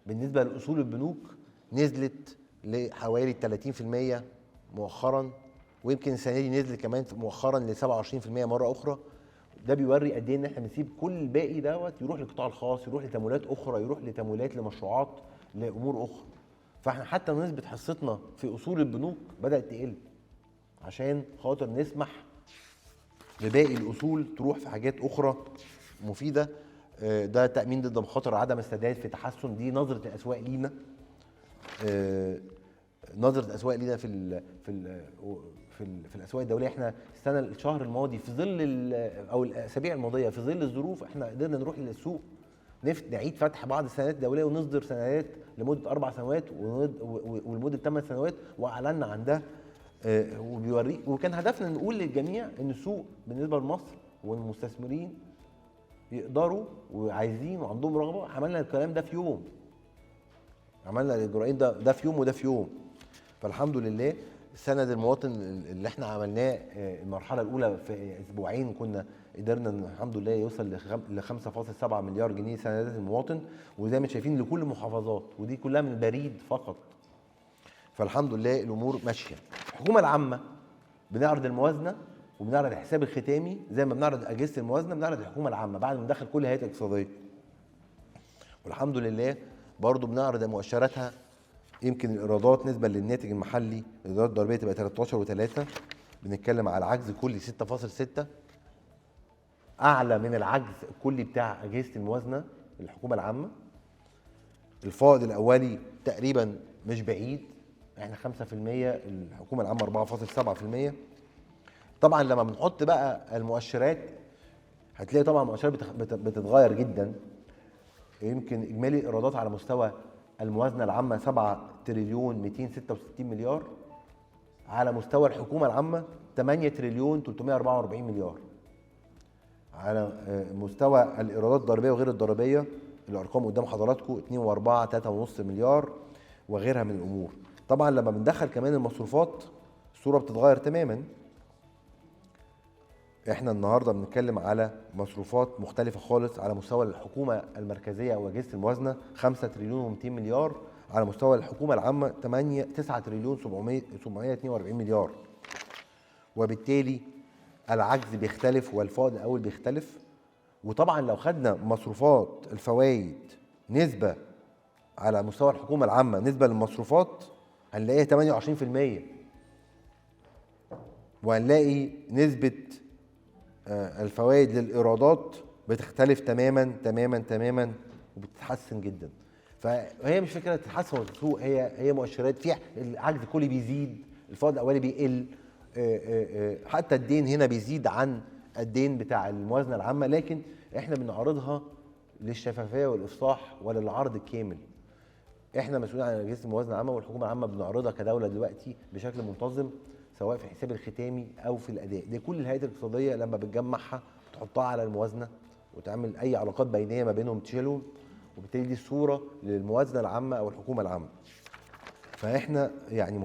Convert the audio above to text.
بالنسبه لاصول البنوك نزلت لحوالي 30% مؤخرا، ويمكن السنه دي نزلت كمان مؤخرا ل 27% مره اخرى. ده بيوري قد ايه ان احنا بنسيب كل الباقي دوت يروح للقطاع الخاص، يروح لتمويلات اخرى، يروح لتمويلات لمشروعات لامور اخرى. فاحنا حتى نسبه حصتنا في اصول البنوك بدات تقل عشان خاطر نسمح لباقي الاصول تروح في حاجات اخرى مفيده. ده تامين ضد مخاطر عدم السداد في تحسن. دي نظره الاسواق لينا، نظره الاسواق لينا في الاسواق الدوليه. احنا الشهر الماضي في ظل او الاسابيع الماضيه في ظل الظروف احنا قدرنا نروح للسوق نعيد فتح بعض السندات الدوليه ونصدر سندات لمده 4 سنوات ولمده 8 سنوات، واعلنا عن ده. وبيوريك، وكان هدفنا نقول للجميع ان السوق بالنسبه لمصر والمستثمرين يقدروا وعايزين وعندهم رغبه. عملنا الكلام ده في يوم، عملنا الاجراءين ده في يوم وده في يوم. فالحمد لله سند المواطن اللي احنا عملناه المرحله الاولى في اسبوعين كنا قدرنا الحمد لله يوصل ل 5.7 مليار جنيه سندات المواطن، وزي ما شايفين لكل المحافظات، ودي كلها من البريد فقط. فالحمد لله الامور ماشيه. الحكومه العامه بنعرض الموازنه وبنعرض الحساب الختامي، زي ما بنعرض اجهزه الموازنه بنعرض الحكومه العامه بعد ما ندخل كل هيئات اقتصاديه. والحمد لله برضو بنعرض مؤشراتها. يمكن الايرادات نسبه للناتج المحلي الايرادات الضريبيه تبقى 13.3، بنتكلم على عجز كلي 6.6، اعلى من العجز الكلي بتاع اجهزه الموازنه الحكومه العامه. الفائض الاولي تقريبا مش بعيد، احنا 5%، الحكومه العامه 4.7%. طبعا لما بنحط بقى المؤشرات هتلاقي طبعا المؤشرات بتتغير جدا. يمكن اجمالي الايرادات على مستوى الموازنه العامه 7 تريليون 266 مليار، على مستوى الحكومه العامه 8 تريليون 344 مليار. على مستوى الايرادات الضريبيه وغير الضريبيه الارقام قدام حضراتكم 2 و4 3.5 مليار وغيرها من الامور. طبعا لما بندخل كمان المصروفات الصوره بتتغير تماما. احنا النهارده بنتكلم على مصروفات مختلفه خالص. على مستوى الحكومه المركزيه او اجهزه الموازنه 5 تريليون و200 مليار، على مستوى الحكومه العامه 9 تريليون 742 مليار. وبالتالي العجز بيختلف والفائض الاول بيختلف. وطبعا لو خدنا مصروفات الفوائد نسبه على مستوى الحكومه العامه نسبه للمصروفات هنلاقيها 28%، وهنلاقي نسبه الفوائد للايرادات بتختلف تماما تماما تماما وبتتحسن جدا. فهي مش فكره تتحسن ولا تسوء، هي مؤشرات فيها العجز الكلي بيزيد، الفائض الاولي بيقل، حتى الدين هنا بيزيد عن الدين بتاع الموازنه العامه، لكن احنا بنعرضها للشفافيه والافصاح وللعرض الكامل. احنا مسؤولين عن اجهزه الموازنه العامه، والحكومه العامه بنعرضها كدوله دلوقتي بشكل منتظم، سواء في الحساب الختامي او في الاداء. دي كل الهيئات الاقتصاديه لما بتجمعها تحطها على الموازنه وتعمل اي علاقات بينيه ما بينهم تشيلهم، وبالتالي دي الصوره للموازنه العامه او الحكومه العامه. فاحنا يعني